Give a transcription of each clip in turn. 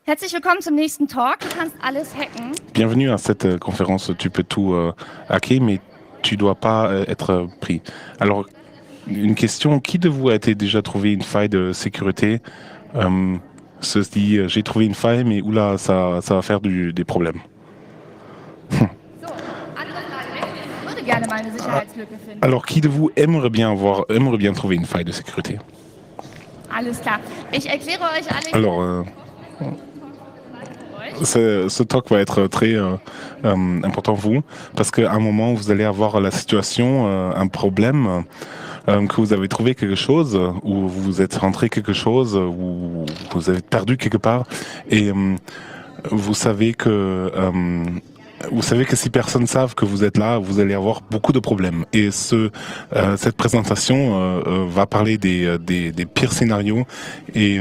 Herzlich willkommen zum nächsten Talk. Du kannst alles hacken. Bienvenue à cette conférence. Tu peux tout hacker, mais tu dois pas être pris. Alors, une question, qui de vous a été déjà trouvé une faille de sécurité se dit, j'ai trouvé une faille, mais oula, ça va faire des problèmes. So, andere Frage. Ich würde gerne mal eine Sicherheitslücke finden. Alors, qui de vous aimerait bien trouver une faille de sécurité? Alles klar. Ich erkläre euch alle. Alors, ce talk va être très important pour vous, parce qu'à un moment, vous allez avoir la situation, un problème, que vous avez trouvé quelque chose, ou vous êtes rentré quelque chose, ou vous avez perdu quelque part, et vous savez que si personne ne savent que vous êtes là, vous allez avoir beaucoup de problèmes. Et cette présentation va parler des pires scénarios et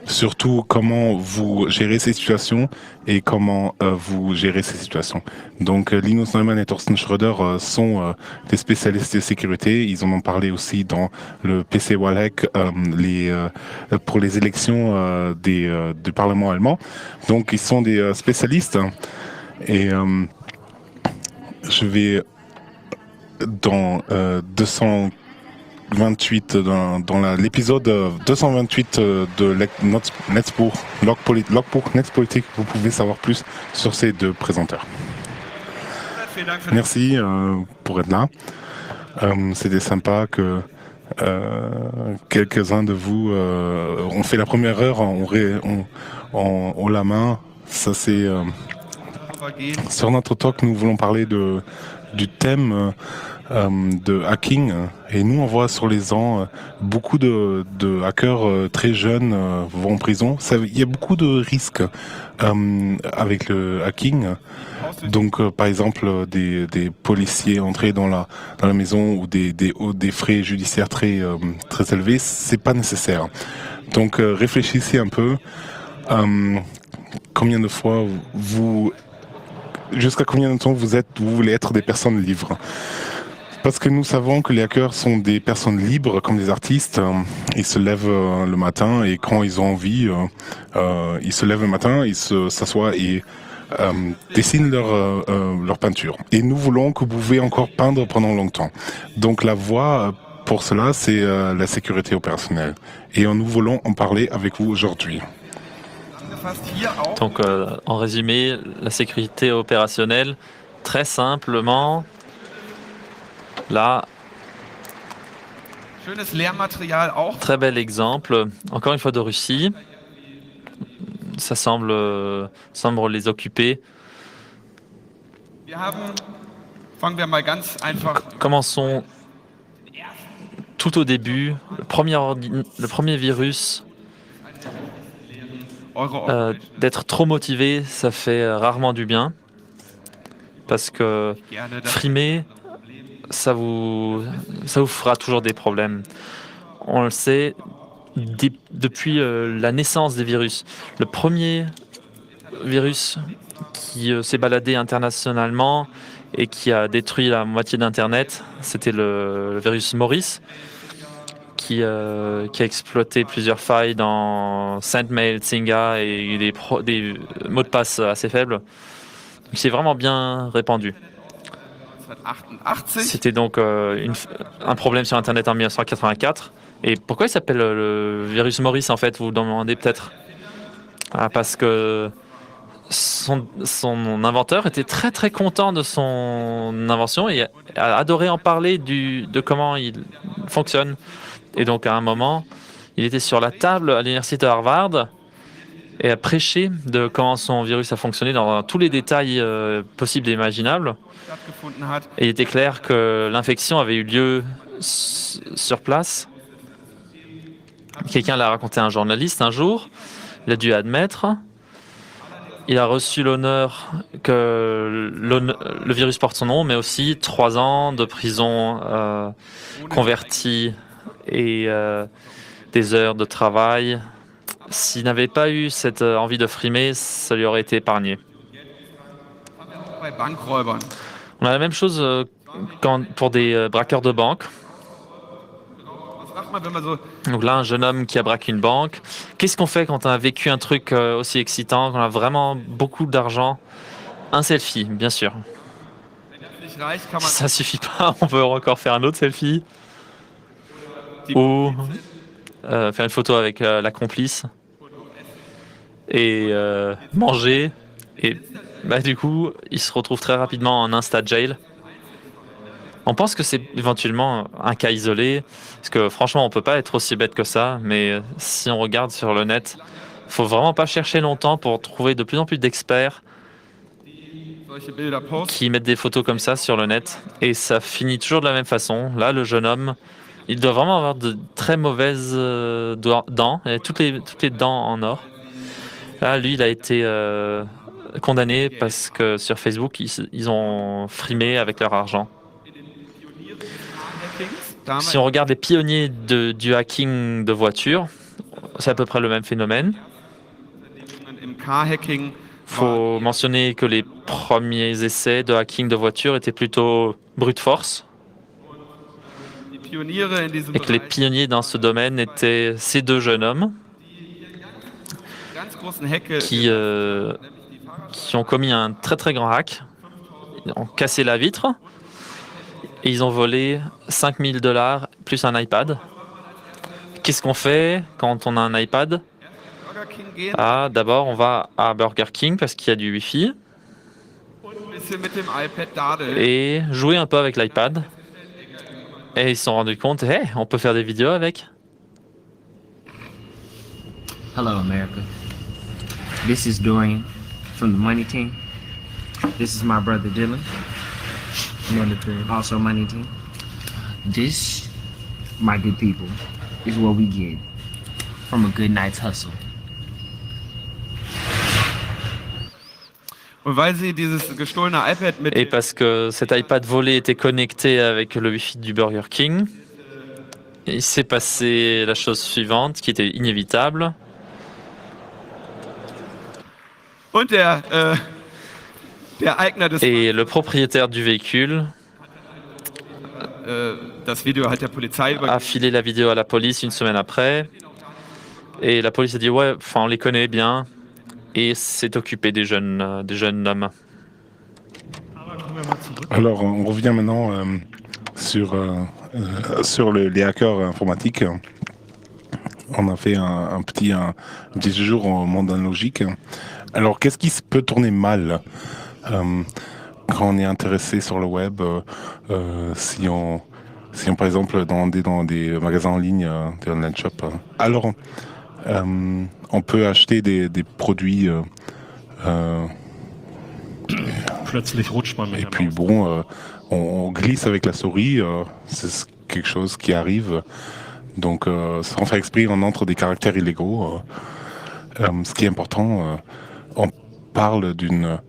surtout comment vous gérez ces situations et comment vous gérez ces situations. Donc Linus Neumann et Thorsten Schröder sont des spécialistes de sécurité. Ils en ont parlé aussi dans le PC Wahlec pour les élections du Parlement allemand. Donc ils sont des spécialistes. Et je vais dans 228, dans l'épisode 228 de Netzbuch, Logbuch Netzpolitik, vous pouvez savoir plus sur ces deux présenteurs. Merci pour être là. C'était sympa que quelques-uns de vous ont fait la première heure en la main. Ça c'est... Sur notre talk, nous voulons parler du thème de hacking. Et nous, on voit sur les ans beaucoup de hackers très jeunes vont en prison. Il y a beaucoup de risques avec le hacking. Donc, par exemple, des policiers entrés dans la maison ou des frais judiciaires très élevés, c'est pas nécessaire. Donc, réfléchissez un peu. Combien de fois jusqu'à combien de temps vous voulez être des personnes libres? Parce que nous savons que les hackers sont des personnes libres comme des artistes. Ils se lèvent le matin et quand ils ont envie, ils se lèvent le matin, ils s'assoient et dessinent leur peinture. Et nous voulons que vous pouvez encore peindre pendant longtemps. Donc la voie pour cela, c'est la sécurité opérationnelle. Et nous voulons en parler avec vous aujourd'hui. Donc, en résumé, la sécurité opérationnelle, très simplement, là, très bel exemple, encore une fois de Russie, ça semble les occuper. Commençons tout au début, le premier virus. D'être trop motivé, ça fait rarement du bien, parce que frimer, ça vous fera toujours des problèmes. On le sait depuis la naissance des virus. Le premier virus qui s'est baladé internationalement et qui a détruit la moitié d'Internet, c'était le virus Morris, qui a exploité plusieurs failles dans SendMail, Zynga et des mots de passe assez faibles. Il s'est vraiment bien répandu. C'était donc un problème sur Internet en 1984. Et pourquoi il s'appelle le virus Morris, en fait, vous vous demandez peut-être? Parce que son inventeur était très très content de son invention et a adoré en parler de comment il fonctionne. Et donc, à un moment, il était sur la table à l'université de Harvard et a prêché de comment son virus a fonctionné dans tous les détails possibles et imaginables. Et il était clair que l'infection avait eu lieu sur place. Quelqu'un l'a raconté à un journaliste un jour. Il a dû admettre. Il a reçu l'honneur que le virus porte son nom, mais aussi 3 ans de prison convertie et des heures de travail. S'il n'avait pas eu cette envie de frimer, ça lui aurait été épargné. On a la même chose pour des braqueurs de banque. Donc là, un jeune homme qui a braqué une banque. Qu'est-ce qu'on fait quand on a vécu un truc aussi excitant, quand on a vraiment beaucoup d'argent? Un selfie, bien sûr. Si ça suffit pas, on peut encore faire un autre selfie. Ou faire une photo avec la complice. Et manger. Et bah, du coup, il se retrouve très rapidement en insta-jail. On pense que c'est éventuellement un cas isolé, parce que franchement, on peut pas être aussi bête que ça, mais si on regarde sur le net, faut vraiment pas chercher longtemps pour trouver de plus en plus d'experts qui mettent des photos comme ça sur le net, et ça finit toujours de la même façon. Là, le jeune homme, il doit vraiment avoir de très mauvaises dents, et toutes les dents en or. Là, lui, il a été condamné parce que sur Facebook, ils ont frimé avec leur argent. Si on regarde les pionniers du hacking de voitures, c'est à peu près le même phénomène. Il faut mentionner que les premiers essais de hacking de voitures étaient plutôt brute force et que les pionniers dans ce domaine étaient ces deux jeunes hommes qui ont commis un très très grand hack. Ils ont cassé la vitre et ils ont volé $5000 plus un iPad. Qu'est-ce qu'on fait quand on a un iPad? Ah, d'abord, on va à Burger King parce qu'il y a du Wi-Fi et jouer un peu avec l'iPad. Et ils se sont rendus compte, hey, on peut faire des vidéos avec. Hello, America. This is Dorian from the Money Team. This is my brother Dylan. Money Team. Also Money Team. This, my good people, is what we get from a good night's hustle. Et parce que cet iPad volé était connecté avec le Wi-Fi du Burger King, il s'est passé la chose suivante qui était inévitable. Et le propriétaire du véhicule a filé la vidéo à la police une semaine après. Et la police a dit, ouais, enfin, on les connaît bien. Et s'est occupé des jeunes hommes. Alors, on revient maintenant sur les hackers informatiques. On a fait un petit séjour au monde analogique. Alors, qu'est-ce qui peut tourner mal quand on est intéressé sur le web, si on par exemple dans des magasins en ligne, des online shops. Alors, on peut acheter des produits et puis bon, on glisse avec la souris, c'est quelque chose qui arrive. Donc, sans faire exprès, on entre des caractères illégaux. Ce qui est important, on parle de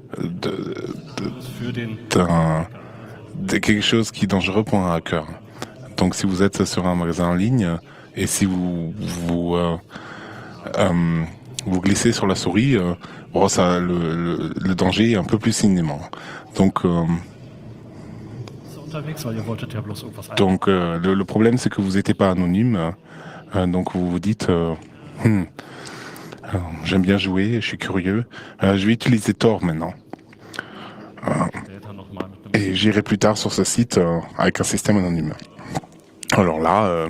quelque chose qui est dangereux pour un hacker. Donc, si vous êtes sur un magasin en ligne et si vous glissez sur la souris, bon, ça, le danger est un peu plus imminent. Donc, le problème, c'est que vous n'étiez pas anonyme. Donc, vous vous dites, j'aime bien jouer, je suis curieux. Je vais utiliser Tor maintenant. Et j'irai plus tard sur ce site avec un système anonyme. Alors là,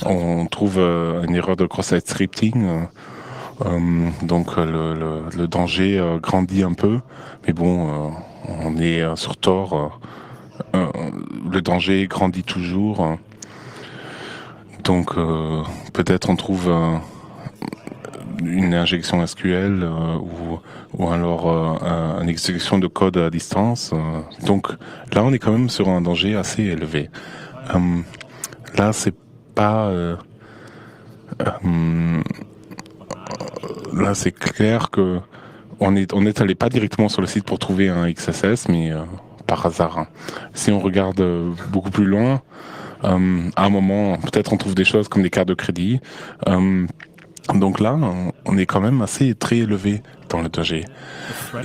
on trouve une erreur de cross-site scripting. Donc le danger grandit un peu. Mais bon, on est sur Tor. Le danger grandit toujours. Donc peut-être on trouve une injection SQL ou alors une exécution de code à distance. Donc là, on est quand même sur un danger assez élevé. Là, c'est pas... là, c'est clair que on est allé pas directement sur le site pour trouver un XSS, mais par hasard. Si on regarde beaucoup plus loin, à un moment, peut-être on trouve des choses comme des cartes de crédit. Donc là, on est quand même assez très élevé dans le danger.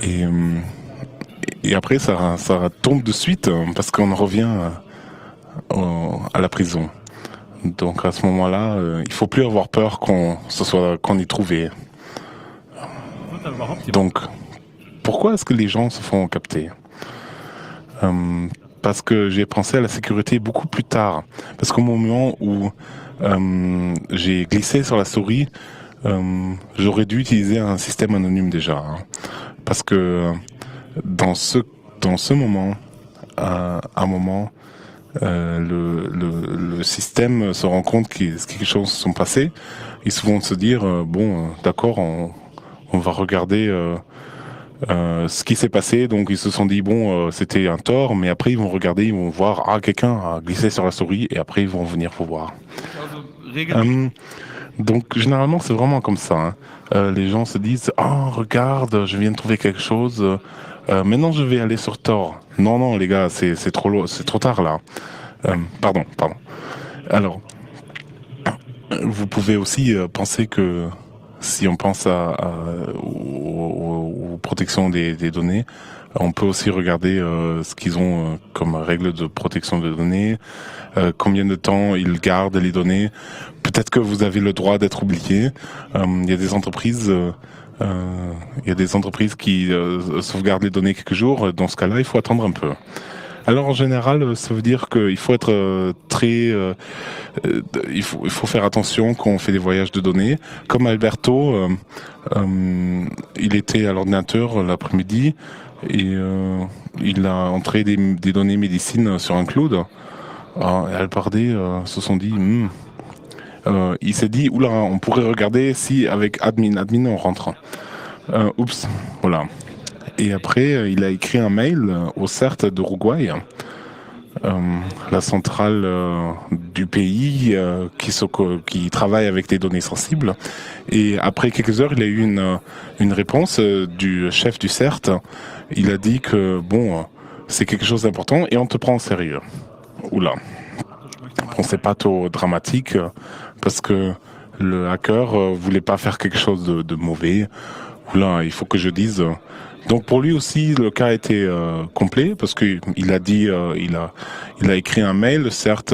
Et après, ça tombe de suite parce qu'on revient à la prison. Donc à ce moment-là, il faut plus avoir peur qu'on y trouve. Donc, pourquoi est-ce que les gens se font capter? Parce que j'ai pensé à la sécurité beaucoup plus tard. Parce qu'au moment où j'ai glissé sur la souris, j'aurais dû utiliser un système anonyme déjà. Parce que dans ce moment, à un moment, le système se rend compte que quelque chose se sont passé. Ils vont se dire, d'accord, on va regarder ce qui s'est passé. Donc ils se sont dit, c'était un tort, mais après ils vont regarder, ils vont voir, quelqu'un a glissé sur la souris, et après ils vont venir vous voir. Donc généralement c'est vraiment comme ça. Les gens se disent, regarde, je viens de trouver quelque chose, maintenant je vais aller sur Tor. Non les gars, c'est trop tard là. Pardon. Alors, vous pouvez aussi penser que si on pense aux protections des données, on peut aussi regarder ce qu'ils ont comme règle de protection des données, combien de temps ils gardent les données. Peut-être que vous avez le droit d'être oublié. Il y a des entreprises qui sauvegardent les données quelques jours. Dans ce cas-là, il faut attendre un peu. Alors en général, ça veut dire qu'il faut être il faut faire attention quand on fait des voyages de données. Comme Alberto, il était à l'ordinateur l'après-midi et il a entré des données médecine sur un cloud. Et Albardé se sont dit, il s'est dit, oula, on pourrait regarder si avec admin on rentre. Oups, voilà. Et après, il a écrit un mail au CERT d'Uruguay, la centrale du pays qui travaille avec des données sensibles. Et après quelques heures, il a eu une réponse du chef du CERT. Il a dit que, c'est quelque chose d'important et on te prend au sérieux. Oula. Bon, c'est pas trop dramatique parce que le hacker voulait pas faire quelque chose de mauvais. Oula, il faut que je dise... Donc pour lui aussi, le cas était complet parce que il a dit, il a écrit un mail, certes,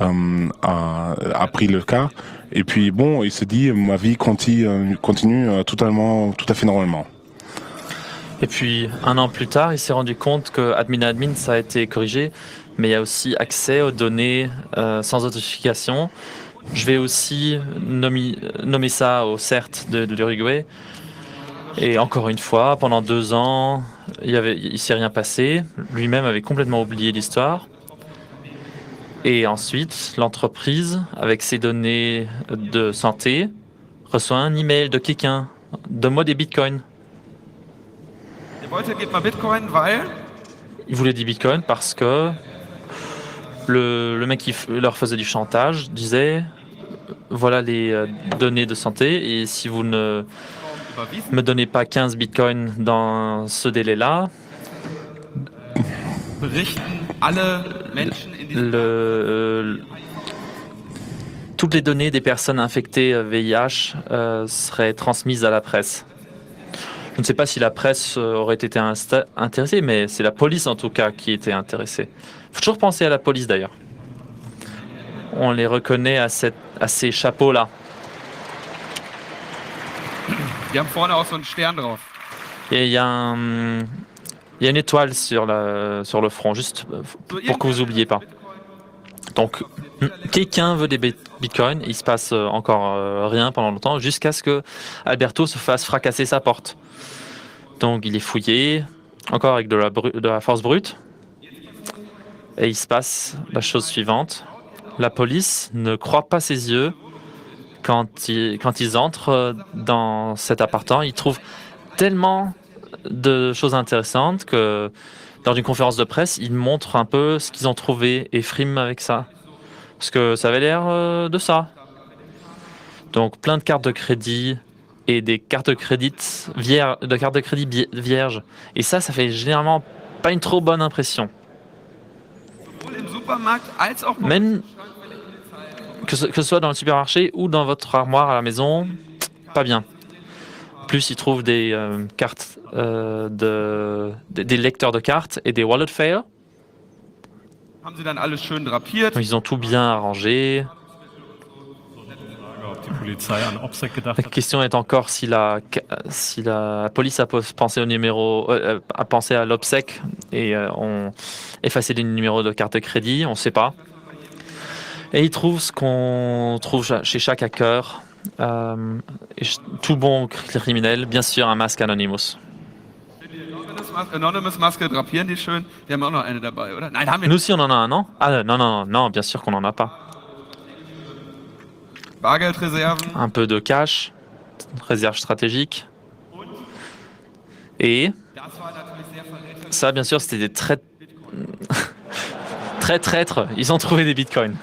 a pris le cas, et puis il s'est dit, ma vie continue tout à fait normalement. Et puis, 1 an plus tard, il s'est rendu compte que admin, ça a été corrigé, mais il y a aussi accès aux données sans authentification. Je vais aussi nommer ça au CERT de l'Uruguay. Et encore une fois, pendant 2 ans, il s'est rien passé. Lui-même avait complètement oublié l'histoire. Et ensuite, l'entreprise, avec ses données de santé, reçoit un email de quelqu'un. Donne-moi des bitcoins. Il voulait des bitcoins parce que le mec qui leur faisait du chantage disait, voilà les données de santé, et si vous ne me donnez pas 15 bitcoins dans ce délai-là, toutes les données des personnes infectées VIH seraient transmises à la presse. Je ne sais pas si la presse aurait été intéressée, mais c'est la police en tout cas qui était intéressée. Il faut toujours penser à la police d'ailleurs. On les reconnaît à ces chapeaux-là. Die haben vorne auch so einen Stern drauf. Et il y a une étoile sur le front, juste pour que vous n'oubliez pas. Donc, quelqu'un veut des bitcoins, il se passe encore rien pendant longtemps, jusqu'à ce que Alberto se fasse fracasser sa porte. Donc, il est fouillé, encore avec de la force brute, et il se passe la chose suivante. La police ne croit pas ses yeux. Quand ils entrent dans cet appartement, ils trouvent tellement de choses intéressantes que lors d'une conférence de presse, ils montrent un peu ce qu'ils ont trouvé et friment avec ça. Parce que ça avait l'air de ça. Donc plein de cartes de crédit et des cartes de crédit vierges. Et ça fait généralement pas une trop bonne impression. Même que ce soit dans le supermarché ou dans votre armoire à la maison, pas bien. Plus, ils trouvent des cartes, des lecteurs de cartes et des wallet fail. Haben sie dann alles schön drapiert. Ils ont tout bien arrangé. Ob die Polizei an OPSEC gedacht La hat. question est encore si la police a pensé au numéro, a pensé à l'obsèque et ont effacé les numéros de carte de crédit, on ne sait pas. Et ils trouvent ce qu'on trouve chez chaque hacker, tout bon criminel, bien sûr un masque Anonymous. Anonymous-Maske drapieren die schön. Wir haben auch noch eine dabei, oder? Nein, haben wir Nous nicht. aussi on en a un, non? Ah non, bien sûr qu'on n'en a pas. Bargeldreserven. Un peu de cash, réserve stratégique. Et Das war natürlich sehr verräterisch. ça, bien sûr, c'était des très traîtres. Ils ont trouvé des bitcoins.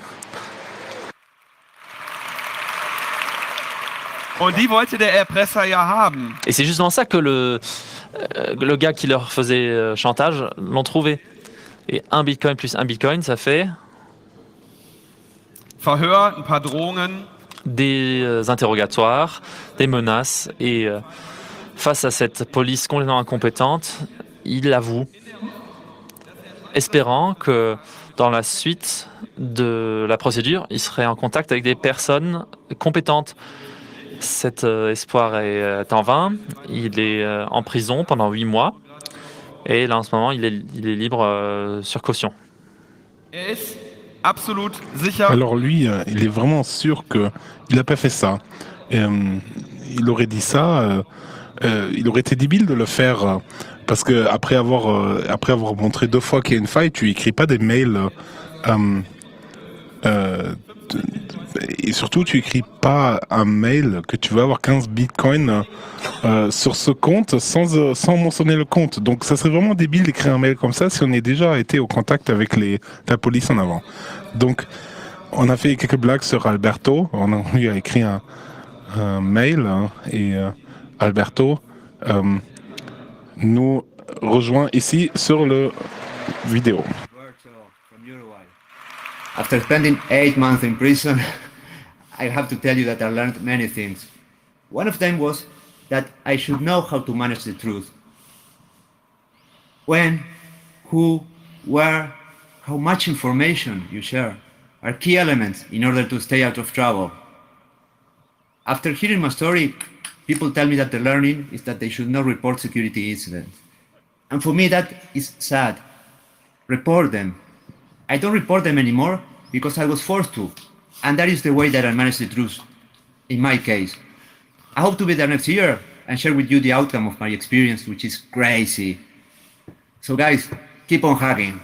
Und die wollte der Erpresser ja haben. Et c'est justement ça que le gars qui leur faisait chantage l'ont trouvé. Et un bitcoin plus un bitcoin, ça fait Verhör, ein paar Drohungen. des interrogatoires, des menaces. Et face à cette police complètement incompétente, il avoue, espérant que dans la suite de la procédure, il serait en contact avec des personnes compétentes. Cet espoir est en vain. Il est en prison pendant 8 mois. Et là, en ce moment, il est libre sur caution. Er ist absolut sicher. Alors lui, il est vraiment sûr qu'il n'a pas fait ça. Il aurait dit ça, il aurait été débile de le faire parce que après avoir montré 2 fois qu'il y a une faille, tu écris pas des mails et surtout tu écris pas un mail que tu vas avoir 15 bitcoins sur ce compte sans mentionner le compte. Donc ça serait vraiment débile d'écrire un mail comme ça si on est déjà été au contact avec la police en avant. Donc on a fait quelques blagues sur Alberto, on lui a écrit un mail et Alberto nous rejoint ici sur le vidéo. After spending 8 months in prison, I have to tell you that I learned many things. One of them was that I should know how to manage the truth. When, who, where, how much information you share are key elements in order to stay out of trouble. After hearing my story, people tell me that the learning is that they should not report security incidents. And for me that is sad. Report them. I don't report them anymore because I was forced to. And that is the way that I manage the truth, in my case. I hope to be there next year and share with you the outcome of my experience, which is crazy. So guys, keep on hacking.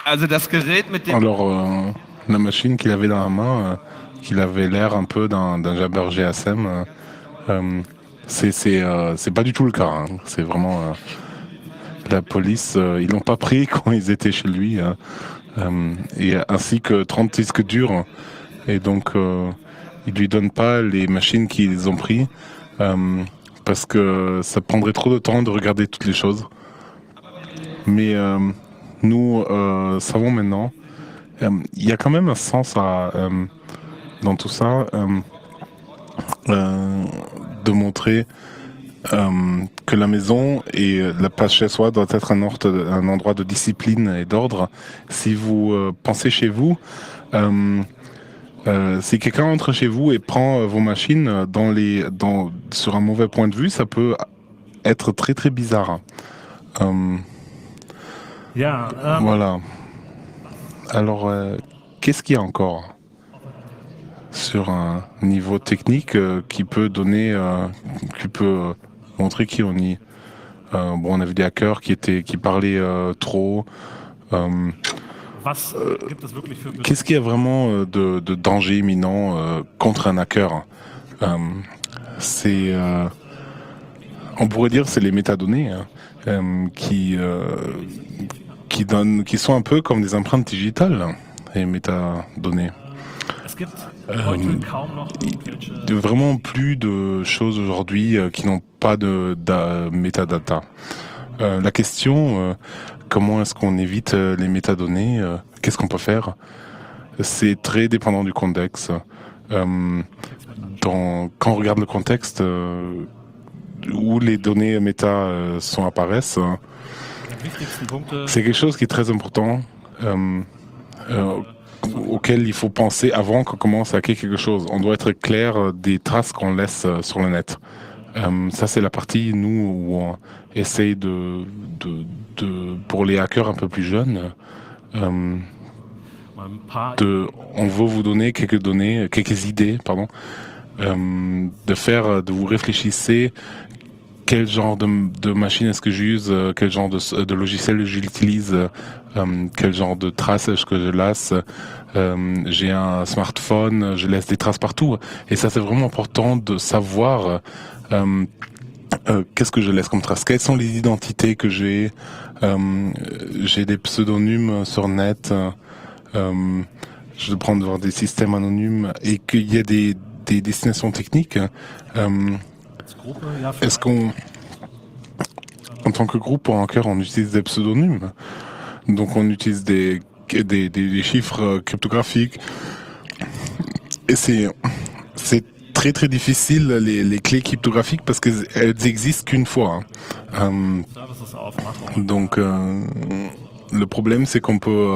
Also das Gerät mit dem... Alors, la machine qu'il avait dans la main, qu'il avait l'air un peu d'un Jabber GSM, c'est pas du tout le cas. Hein. C'est vraiment... la police, ils l'ont pas pris quand ils étaient chez lui. Et ainsi que 30 disques durs. Et donc, ils lui donnent pas les machines qu'ils ont pris parce que ça prendrait trop de temps de regarder toutes les choses. Mais... nous savons maintenant, il y a quand même un sens dans tout ça, de montrer que la maison et la place chez soi doit être un endroit de discipline et d'ordre. Si vous pensez chez vous, si quelqu'un entre chez vous et prend vos machines sur un mauvais point de vue, ça peut être très très bizarre. Voilà. Alors, qu'est-ce qu'il y a encore sur un niveau technique qui peut montrer qui on est? On a vu des hackers qui parlaient trop. Qu'est-ce qu'il y a vraiment de danger imminent contre un hacker? On pourrait dire c'est les métadonnées qui sont un peu comme des empreintes digitales, les métadonnées. Il y a vraiment plus de choses aujourd'hui qui n'ont pas de métadata. La question, comment est-ce qu'on évite les métadonnées, qu'est-ce qu'on peut faire? C'est très dépendant du contexte. quand on regarde le contexte où les données méta apparaissent, c'est quelque chose qui est très important, auquel il faut penser avant qu'on commence à hacker quelque chose. On doit être clair des traces qu'on laisse sur le net. Ça, c'est la partie, nous, où on essaye pour les hackers un peu plus jeunes, on veut vous donner quelques idées, de vous réfléchissez quel genre de machine est-ce que j'use, quel genre de logiciel j'utilise, quel genre de traces est-ce que je laisse. J'ai un smartphone, je laisse des traces partout. Et ça, c'est vraiment important de savoir qu'est-ce que je laisse comme traces, quelles sont les identités que j'ai. J'ai des pseudonymes sur net. Je vais prendre des systèmes anonymes et qu'il y a des destinations techniques. Est-ce qu'on, en tant que groupe pour hacker, on utilise des pseudonymes? Donc on utilise des chiffres cryptographiques. Et c'est très très difficile les clés cryptographiques parce qu'elles existent qu'une fois. Donc le problème, c'est qu'on peut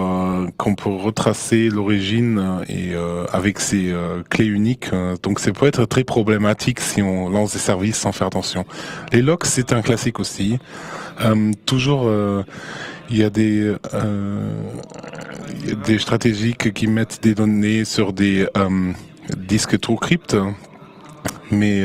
retracer l'origine et avec ces clés uniques. Donc, ça peut être très problématique si on lance des services sans faire attention. Les locks, c'est un classique aussi. Toujours, il y a des stratégies qui mettent des données sur des disques TrueCrypt, mais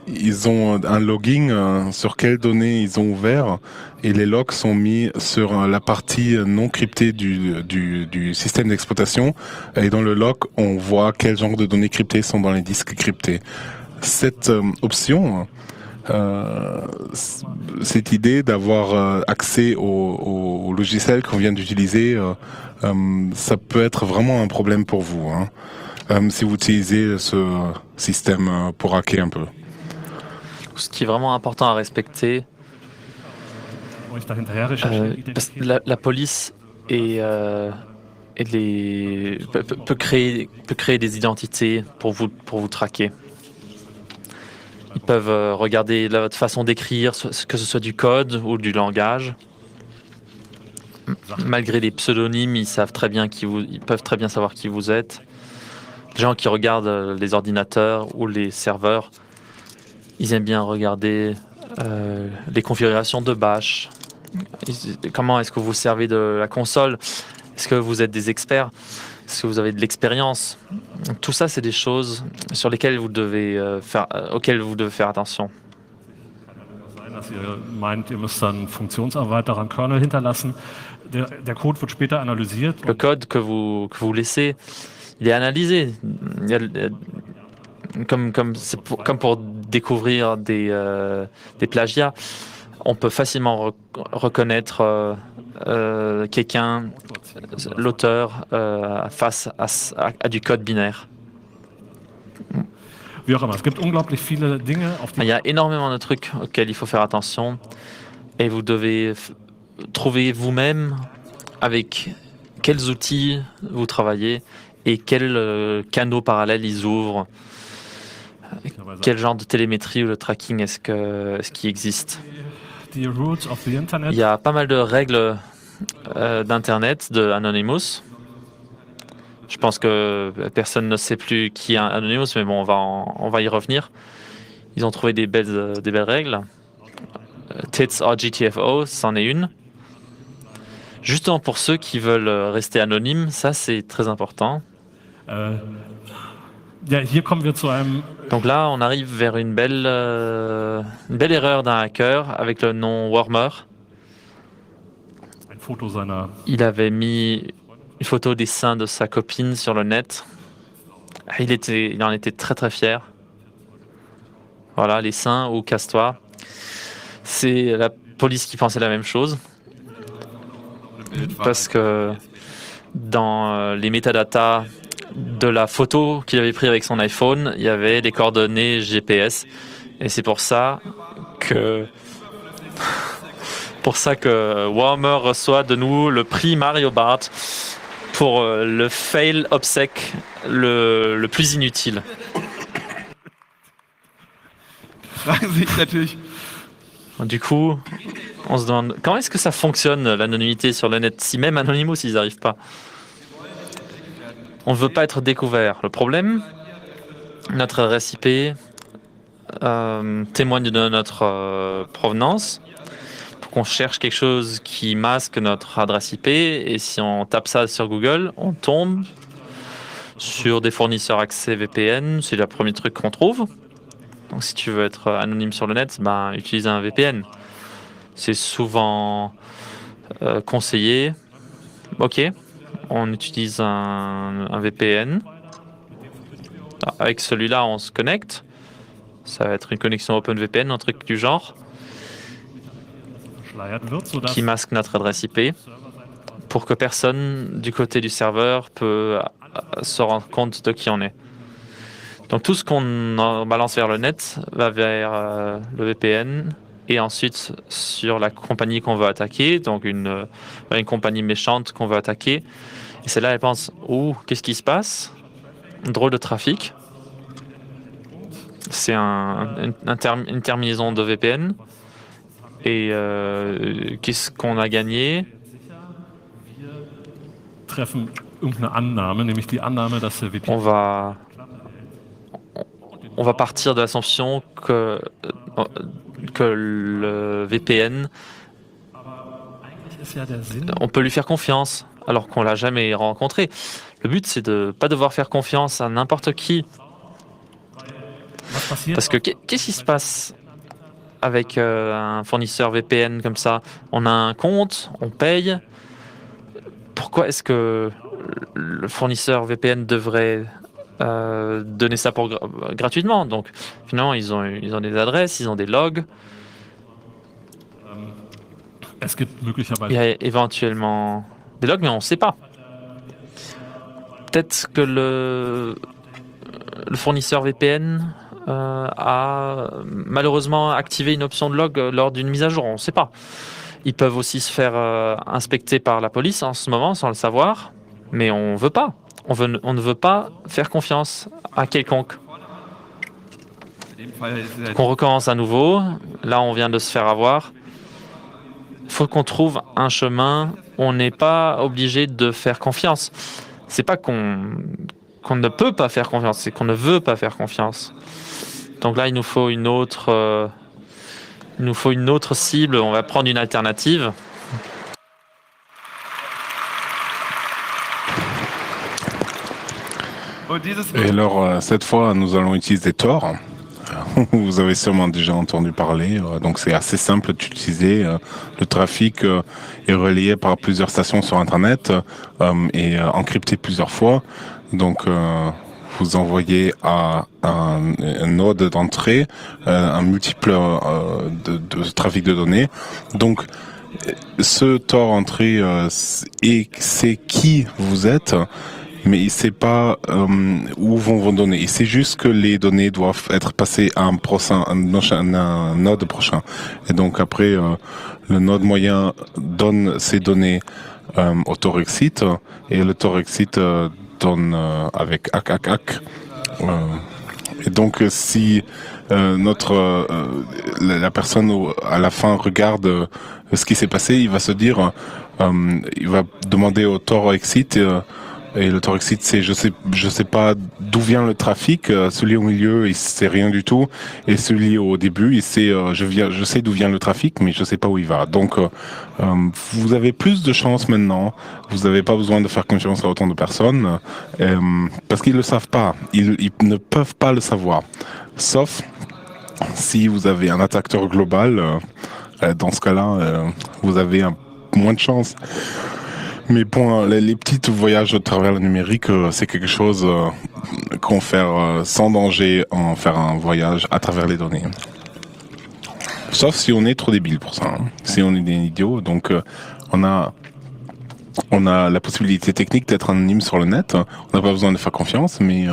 ils ont un logging sur quelles données ils ont ouvert et les logs sont mis sur la partie non cryptée du système d'exploitation et dans le log on voit quel genre de données cryptées sont dans les disques cryptés. Cette option, cette idée d'avoir accès au logiciel qu'on vient d'utiliser, ça peut être vraiment un problème pour vous si vous utilisez ce système pour hacker un peu. Ce qui est vraiment important à respecter, parce que la police peut créer des identités pour vous traquer. Ils peuvent regarder votre façon d'écrire, que ce soit du code ou du langage. Malgré les pseudonymes, ils peuvent très bien savoir qui vous êtes. Les gens qui regardent les ordinateurs ou les serveurs, ils aiment bien regarder les configurations de bash. Comment est-ce que vous servez de la console? Est-ce que vous êtes des experts? Est-ce que vous avez de l'expérience? Tout ça, c'est des choses sur lesquelles auxquelles vous devez faire attention. Dass ihr meint, ihr müsst dann Funktionserweiterer am Kernel hinterlassen. Der Code wird später analysiert. Le code que vous laissez, il est analysé. Comme pour découvrir des plagiats, on peut facilement reconnaître quelqu'un, l'auteur, face à du code binaire. Wie auch immer. Es gibt unglaublich viele Dinge, auf die Il y a énormément de trucs auxquels il faut faire attention et vous devez trouver vous-même avec quels outils vous travaillez et quels canaux parallèles ils ouvrent, quel genre de télémétrie ou de tracking est-ce qui existe. die Rules of the Internet. Il y a pas mal de règles d'Internet, de Anonymous. Je pense que personne ne sait plus qui est Anonymous, mais bon, on va y revenir. Ils ont trouvé des belles règles. TITS or GTFO, c'en est une. Justement pour ceux qui veulent rester anonymes, ça c'est très important. Ja, hier kommen wir zu einem. Donc là, on arrive vers une belle erreur d'un hacker avec le nom Wormer. Ein Foto seiner. Il avait mis une photo des seins de sa copine sur le net. Il en était très très fier. Voilà, les seins ou casse-toi. C'est la police qui pensait la même chose. Parce que dans les métadatas de la photo qu'il avait prise avec son iPhone, il y avait les coordonnées GPS. Et c'est pour ça que Warmer reçoit de nous le prix Mario Bart pour le fail obsèque le plus inutile. Fragen sich natürlich, Du coup, on se demande comment est-ce que ça fonctionne l'anonymité sur le net, si même Anonymous ils n'y arrivent pas. On ne veut pas être découvert. Le problème, notre adresse IP témoigne de notre provenance. Pour qu'on cherche quelque chose qui masque notre adresse IP, et si on tape ça sur Google, on tombe sur des fournisseurs accès VPN. C'est le premier truc qu'on trouve. Donc si tu veux être anonyme sur le net, ben, utilise un VPN. C'est souvent conseillé. Ok, on utilise un VPN. Avec celui-là, on se connecte. Ça va être une connexion OpenVPN, un truc du genre, qui masque notre adresse IP pour que personne du côté du serveur peut se rendre compte de qui on est. Donc tout ce qu'on balance vers le net va vers le VPN et ensuite sur la compagnie qu'on veut attaquer, donc une compagnie méchante qu'on veut attaquer. Et celle-là, elle pense, qu'est-ce qui se passe? Drôle de trafic. C'est une terminaison de VPN. Et qu'est-ce qu'on a gagné? Treffen irgendeine Annahme, nämlich die Annahme, dass der VPN On va partir de l'assumption que le VPN, on peut lui faire confiance alors qu'on l'a jamais rencontré. Le but, c'est de ne pas devoir faire confiance à n'importe qui. Parce que qu'est-ce qui se passe avec un fournisseur VPN comme ça? On a un compte, on paye. Pourquoi est-ce que le fournisseur VPN devrait donner ça gratuitement? Donc finalement, ils ont des adresses, ils ont des logs. Il y a éventuellement des logs, mais on ne sait pas. Peut-être que le fournisseur VPN a malheureusement activé une option de log lors d'une mise à jour. On ne sait pas. Ils peuvent aussi se faire inspecter par la police en ce moment sans le savoir, mais on veut pas. On ne veut pas faire confiance à quelconque. Donc on recommence à nouveau. Là, on vient de se faire avoir. Il faut qu'on trouve un chemin. On n'est pas obligé de faire confiance. C'est pas qu'on ne peut pas faire confiance, c'est qu'on ne veut pas faire confiance. Donc là, il nous faut une autre cible. On va prendre une alternative. Et alors, cette fois, nous allons utiliser Tor. Vous avez sûrement déjà entendu parler. Donc, c'est assez simple d'utiliser. Le trafic est relayé par plusieurs stations sur Internet et encrypté plusieurs fois. Donc, vous envoyez à un node d'entrée un multiple de trafic de données. Donc, ce Tor entrée sait qui vous êtes, mais il ne sait pas où vont vos données. Il sait juste que les données doivent être passées à un node prochain. Et donc après, le node moyen donne ces données au Tor Exit, et le Tor Exit donne avec ACK. Et donc si la personne à la fin regarde ce qui s'est passé, il va se dire, il va demander au Tor Exit. Et le Tor Exit, c'est je sais pas d'où vient le trafic. Celui au milieu, il sait rien du tout. Et celui au début, il sait je sais d'où vient le trafic, mais je sais pas où il va. Donc vous avez plus de chance maintenant. Vous n'avez pas besoin de faire confiance à autant de personnes parce qu'ils le savent pas. Ils ne peuvent pas le savoir. Sauf si vous avez un attaqueur global. Dans ce cas-là, vous avez moins de chance. Mais pour les petits voyages à travers le numérique, c'est quelque chose qu'on fait sans danger en faire un voyage à travers les données. Sauf si on est trop débile pour ça, hein. Si on est des idiots. Donc on a la possibilité technique d'être anonyme sur le net. On n'a pas besoin de faire confiance, mais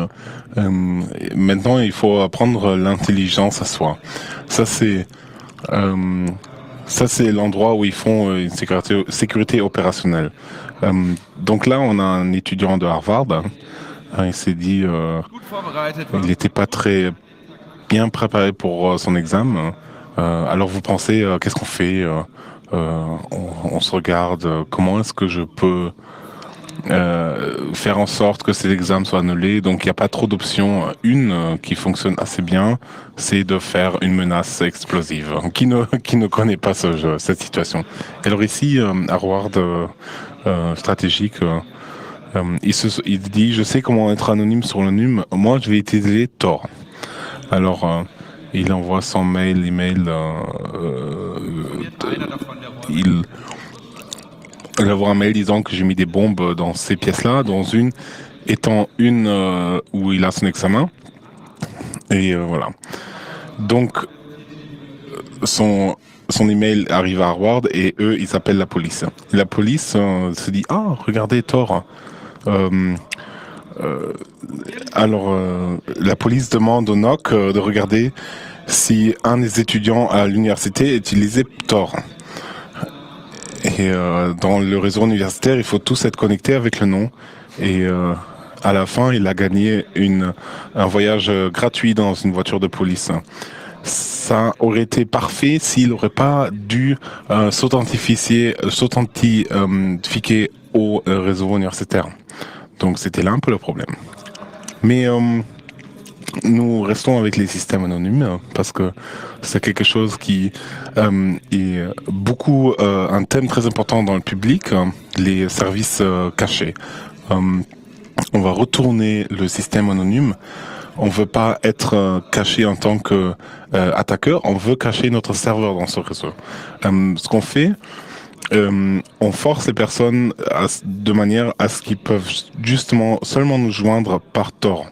maintenant il faut apprendre l'intelligence à soi. Ça c'est l'endroit où ils font une sécurité opérationnelle. Donc là, on a un étudiant de Harvard Il s'est dit gut vorbereitet war. il n'était pas très bien préparé pour son examen. Alors vous pensez, qu'est-ce qu'on fait on se regarde, comment est-ce que je peux faire en sorte que cet examen soit annulé. Donc il n'y a pas trop d'options. Une qui fonctionne assez bien, c'est de faire une menace explosive. Qui ne connaît pas cette situation? Alors ici, Harvard stratégique, il dit, je sais comment être anonyme sur le NUM, moi je vais utiliser Tor. Alors il envoie son email, il envoie un mail disant que j'ai mis des bombes dans ces pièces-là, dans une étant une où il a son examen. Et voilà. Donc, son email arrive à Harvard et eux, ils appellent la police. Et la police se dit, ah, regardez Tor. Alors, la police demande au NOC de regarder si un des étudiants à l'université utilisait Tor. Et dans le réseau universitaire, il faut tous être connectés avec le nom. Et à la fin, il a gagné un voyage gratuit dans une voiture de police. Ça aurait été parfait s'il n'aurait pas dû s'authentifier au réseau universitaire. Donc c'était là un peu le problème. Mais nous restons avec les systèmes anonymes parce que c'est quelque chose qui est beaucoup un thème très important dans le public, les services cachés. On va retourner le système anonyme. On ne veut pas être caché en tant qu'attaqueur, on veut cacher notre serveur dans ce réseau. Ce qu'on fait, on force les personnes de manière à ce qu'ils peuvent justement seulement nous joindre par Tor.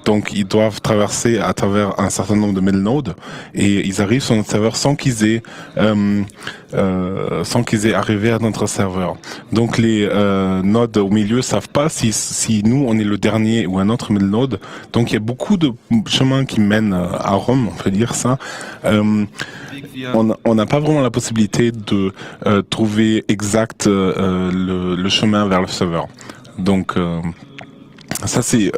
Donc ils doivent traverser à travers un certain nombre de mailnodes et ils arrivent sur notre serveur sans qu'ils aient arrivé à notre serveur. Donc les nodes au milieu savent pas si nous on est le dernier ou un autre mailnode. Donc il y a beaucoup de chemins qui mènent à Rome, on peut dire ça. On n'a pas vraiment la possibilité de trouver exact le chemin vers le serveur. Donc ça c'est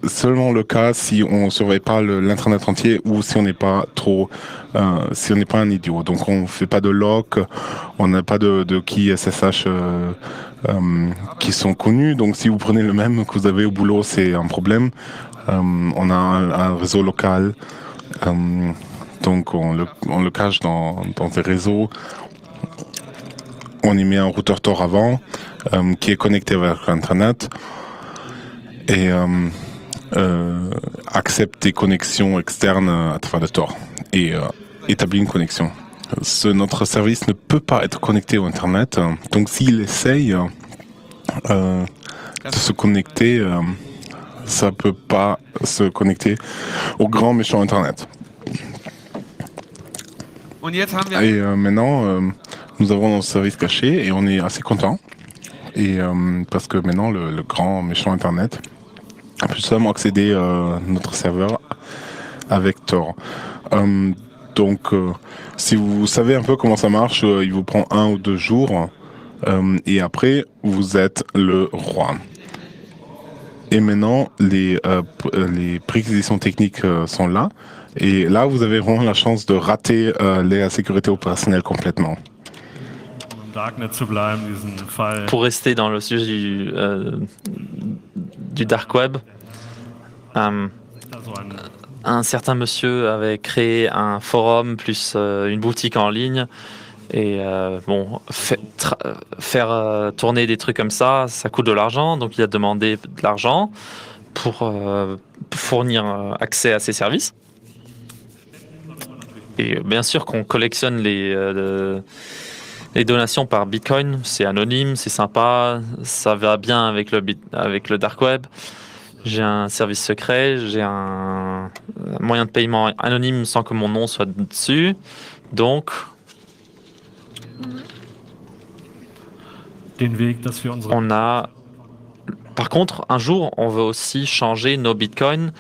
seulement le cas si on surveille pas l'internet entier ou si on n'est pas si on n'est pas un idiot. Donc on fait pas de lock, on n'a pas de key SSH qui sont connus. Donc si vous prenez le même que vous avez au boulot, c'est un problème. On a un réseau local, donc on le cache dans des réseaux. On y met un routeur Tor avant qui est connecté avec Internet. Et accepte des connexions externes à travers le Tor et établit une connexion. Notre service ne peut pas être connecté au Internet, donc s'il essaye de se connecter, ça ne peut pas se connecter au grand méchant Internet. Et maintenant, nous avons notre service caché et on est assez content. Et parce que maintenant, le grand méchant Internet peut seulement accéder à notre serveur avec Tor. Donc, si vous savez un peu comment ça marche, il vous prend 1 ou 2 jours et après, vous êtes le roi. Et maintenant, les prérequisitions techniques sont là. Et là, vous avez vraiment la chance de rater la sécurité opérationnelle complètement. Pour rester dans le sujet du dark web, un certain monsieur avait créé un forum plus une boutique en ligne et faire tourner des trucs comme ça coûte de l'argent, donc il a demandé de l'argent pour fournir accès à ses services. Et bien sûr qu'on collectionne les donations par Bitcoin, c'est anonyme, c'est sympa, ça va bien avec le dark web. J'ai un service secret, j'ai un moyen de paiement anonyme sans que mon nom soit dessus. Donc, on a... Par contre, un jour, on veut aussi changer nos bitcoins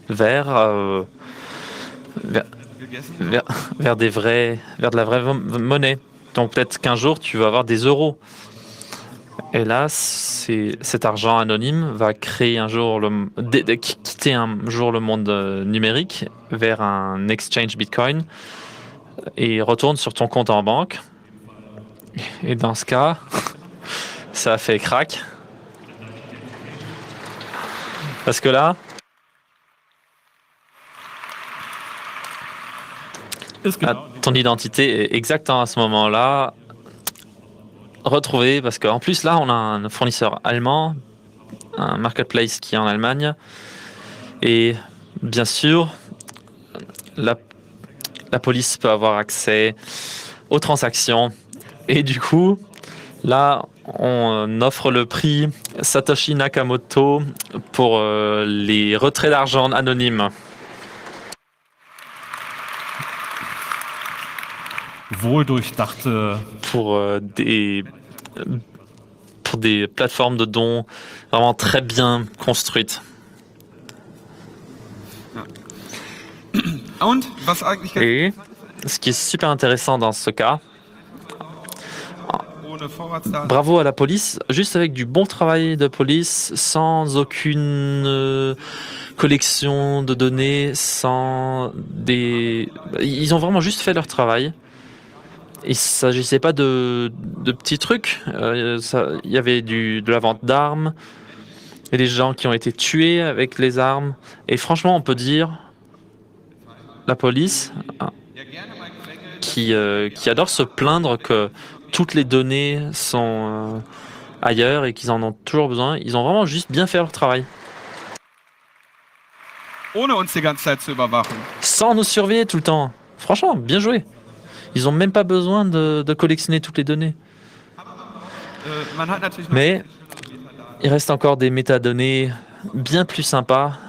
vers de la vraie monnaie. Donc peut-être qu'un jour, tu vas avoir des euros. Et là, cet argent anonyme va créer un jour quitter un jour le monde numérique vers un exchange Bitcoin et retourne sur ton compte en banque. Et dans ce cas, ça a fait crack. Parce que là, ton identité est exactement à ce moment-là retrouvée. Parce qu'en plus, là, on a un fournisseur allemand, un marketplace qui est en Allemagne. Et bien sûr, la police peut avoir accès aux transactions. Et du coup, là, on offre le prix Satoshi Nakamoto pour les retraits d'argent anonymes. Wohldurchdachte Pour des plateformes de dons vraiment très bien construites. Und was eigentlich Et ce qui est super intéressant dans ce cas, ohne Vorratsdaten. bravo à la police, juste avec du bon travail de police, sans aucune collection de données, Ils ont vraiment juste fait leur travail. Il ne s'agissait pas de petits trucs. Il y avait de la vente d'armes, et des gens qui ont été tués avec les armes. Et franchement, on peut dire, la police, qui adore se plaindre que toutes les données sont ailleurs et qu'ils en ont toujours besoin, ils ont vraiment juste bien fait leur travail. Ohne uns die ganze Zeit zu überwachen. Sans nous surveiller tout le temps. Franchement, bien joué. Ils n'ont même pas besoin de collectionner toutes les données. Man hat natürlich noch Mais il reste encore des métadonnées bien plus sympas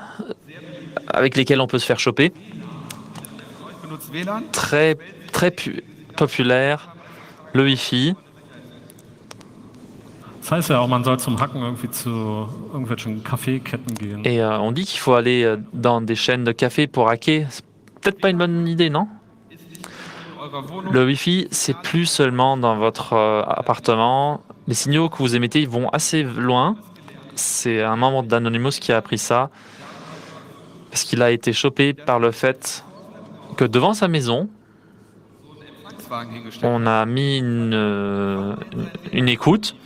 avec lesquelles on peut se faire choper. benutzt WLAN. Très populaire, le Wi-Fi. Das heißt ja auch, man soll zum Hacken irgendwie zu irgendwelchen Kaffeeketten gehen. Et on dit qu'il faut aller dans des chaînes de café pour hacker. C'est peut-être pas une bonne idée, non? Eurer Wohnung. Le Wi-Fi, c'est plus seulement dans votre appartement. Les signaux que vous émettez vont assez loin. C'est un membre d'Anonymous qui a appris ça. Parce qu'il a été chopé par le fait que devant sa maison, Empfangswagen hingestellt. on a mis une écoute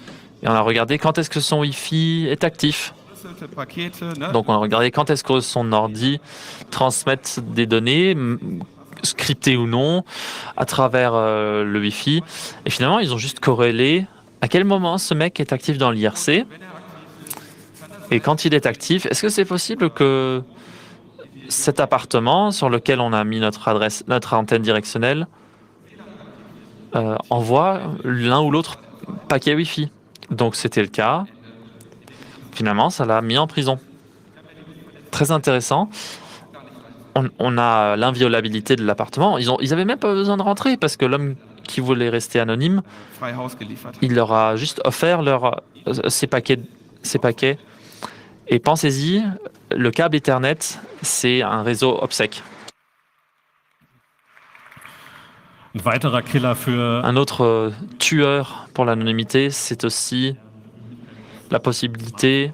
et on a regardé quand est-ce que son Wi-Fi est actif. Verschlüsselte Pakete, ne? Donc on a regardé quand est-ce que son ordi transmet des données, scriptées ou non, à travers le Wi-Fi. Et finalement, ils ont juste corrélé à quel moment ce mec est actif dans l'IRC. Et quand il est actif, est-ce que c'est possible que cet appartement sur lequel on a mis notre antenne directionnelle envoie l'un ou l'autre paquet Wi-Fi? Donc c'était le cas. Finalement, ça l'a mis en prison. Très intéressant. On a l'inviolabilité de l'appartement. Ils avaient même pas besoin de rentrer parce que l'homme qui voulait rester anonyme, Frei Haus geliefert. il leur a juste offert ces paquets. Et pensez-y, le câble Ethernet, c'est un réseau obsèque. Ein weiterer Killer für Un autre tueur pour l'anonymité, c'est aussi la possibilité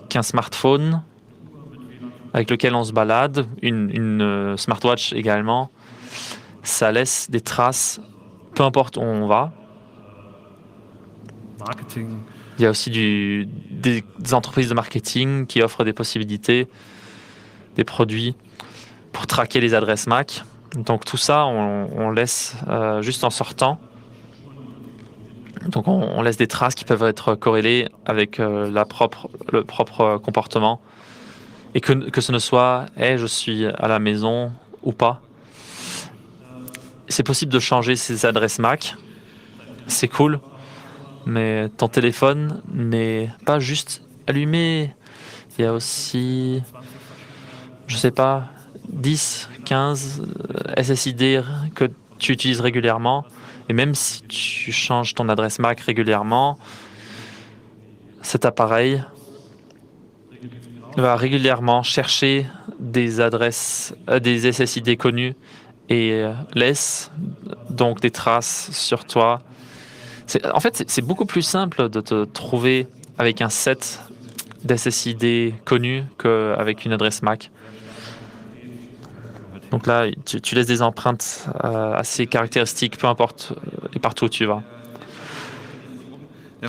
qu'un smartphone avec lequel on se balade, une smartwatch également, ça laisse des traces, peu importe où on va. Marketing. Il y a aussi des entreprises de marketing qui offrent des possibilités, des produits pour traquer les adresses MAC. Donc tout ça, on laisse juste en sortant. Donc on laisse des traces qui peuvent être corrélées avec le propre comportement. Et que ce ne soit « hey, je suis à la maison » ou pas. C'est possible de changer ces adresses MAC. C'est cool. Mais ton téléphone n'est pas juste allumé. Il y a aussi, je sais pas, 10, 15 SSID que tu utilises régulièrement. Et même si tu changes ton adresse MAC régulièrement, cet appareil va régulièrement chercher des adresses, des SSID connus et laisse donc des traces sur toi En fait, c'est beaucoup plus simple de te trouver avec un set d'SSID connu qu'avec une adresse MAC. Donc là, tu laisses des empreintes assez caractéristiques, peu importe et partout où tu vas.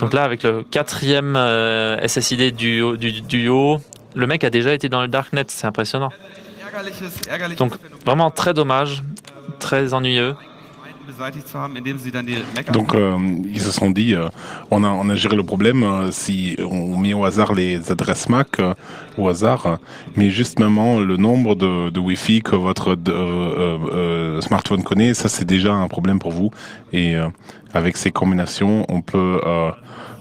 Donc là, avec le 4e SSID du haut, le mec a déjà été dans le darknet, c'est impressionnant. Donc vraiment très dommage, très ennuyeux. Donc ils se sont dit, on a géré le problème si on met au hasard les adresses MAC au hasard, mais justement le nombre de Wi-Fi que votre smartphone connaît, ça c'est déjà un problème pour vous. Et avec ces combinaisons, on peut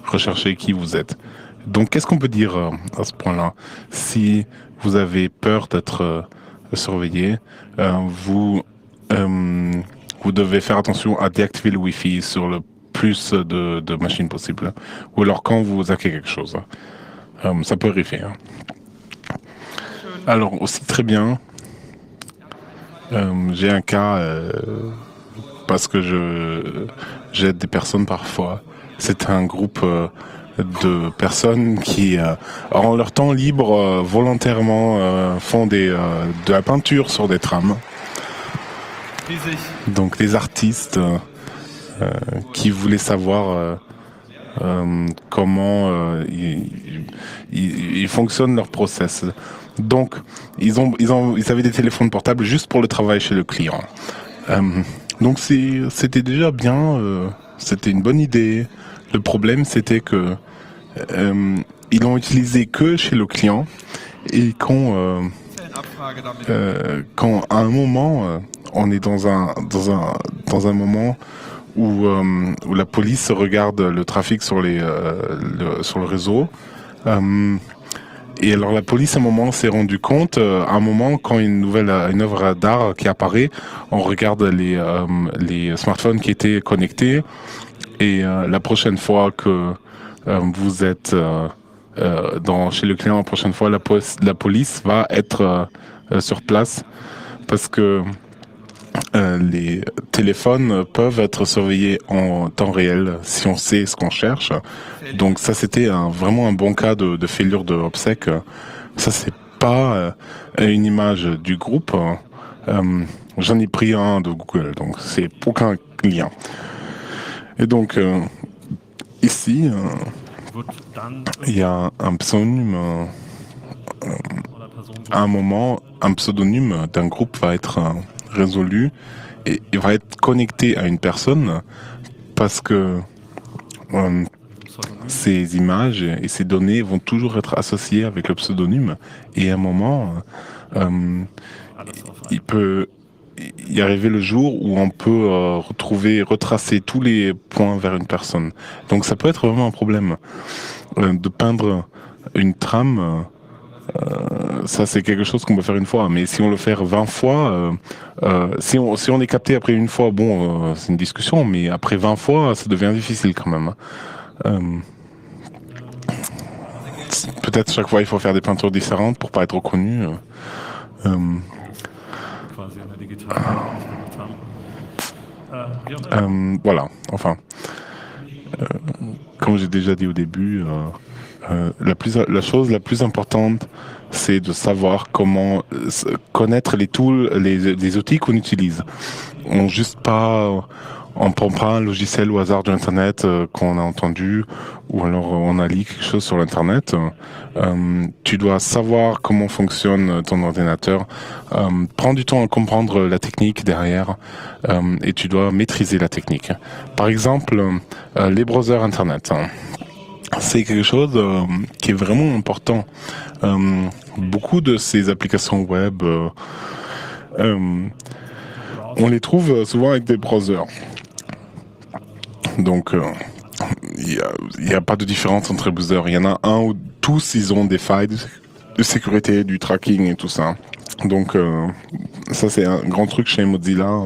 rechercher qui vous êtes. Donc qu'est-ce qu'on peut dire à ce point-là? Si vous avez peur d'être surveillé, vous devez faire attention à déactiver le Wi-Fi sur le plus de machines possible. Ou alors quand vous hackez quelque chose. Ça peut arriver. Hein. Alors aussi très bien, j'ai un cas parce que j'aide des personnes parfois. C'est un groupe de personnes qui, en leur temps libre, volontairement font de la peinture sur des trams. Donc des artistes qui voulaient savoir comment ils fonctionnent leur process. Donc ils avaient des téléphones portables juste pour le travail chez le client. Donc c'était déjà bien, c'était une bonne idée. Le problème c'était que ils l'ont utilisé que chez le client et quand à un moment on est dans un moment où la police regarde le trafic sur le réseau. Et alors la police à un moment s'est rendu compte, à un moment quand une œuvre d'art qui apparaît, on regarde les smartphones qui étaient connectés. Et la prochaine fois que vous êtes chez le client, la prochaine fois la police va être sur place parce que les téléphones peuvent être surveillés en temps réel si on sait ce qu'on cherche. Donc ça c'était vraiment un bon cas de failure de OPSEC. Ça c'est pas une image du groupe. J'en ai pris un de Google, donc c'est aucun lien. Et donc ici il y a un pseudonyme. À un moment, un pseudonyme d'un groupe va être résolu et il va être connecté à une personne parce que ces images et ces données vont toujours être associées avec le pseudonyme et à un moment il peut y arriver le jour où on peut retracer tous les points vers une personne. Donc ça peut être vraiment un problème de peindre une trame. Ça c'est quelque chose qu'on peut faire une fois, mais si on le fait 20 fois, si on est capté après une fois, bon, c'est une discussion, mais après 20 fois, ça devient difficile quand même. Peut-être chaque fois il faut faire des peintures différentes pour pas être reconnu. Voilà, enfin, comme j'ai déjà dit au début, la chose la plus importante, c'est de savoir comment connaître les tools, les outils qu'on utilise. On prend pas un logiciel au hasard de l'internet qu'on a entendu ou alors on a lu quelque chose sur l'internet. Tu dois savoir comment fonctionne ton ordinateur, prends du temps à comprendre la technique derrière et tu dois maîtriser la technique. Par exemple, les browsers internet. C'est quelque chose qui est vraiment important. Beaucoup de ces applications web, on les trouve souvent avec des browsers. Donc, il n'y a pas de différence entre les browsers. Il y en a un où tous, ils ont des failles de sécurité, du tracking et tout ça. Donc, ça, c'est un grand truc chez Mozilla.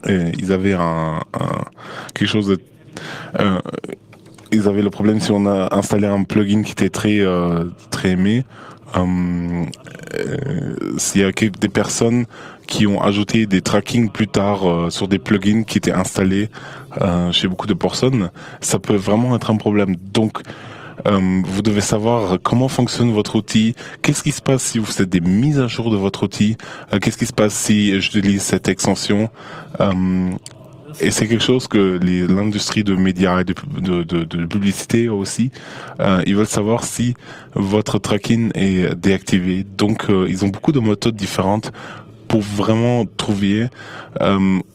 Et ils avaient quelque chose de... ils avaient le problème si on a installé un plugin qui était très aimé, s'il y a des personnes qui ont ajouté des tracking plus tard sur des plugins qui étaient installés chez beaucoup de personnes, ça peut vraiment être un problème. Donc, vous devez savoir comment fonctionne votre outil, qu'est-ce qui se passe si vous faites des mises à jour de votre outil, qu'est-ce qui se passe si j'utilise cette extension. Et c'est quelque chose que l'industrie de médias et de publicité aussi, ils veulent savoir si votre tracking est déactivé. Donc, ils ont beaucoup de méthodes différentes pour vraiment trouver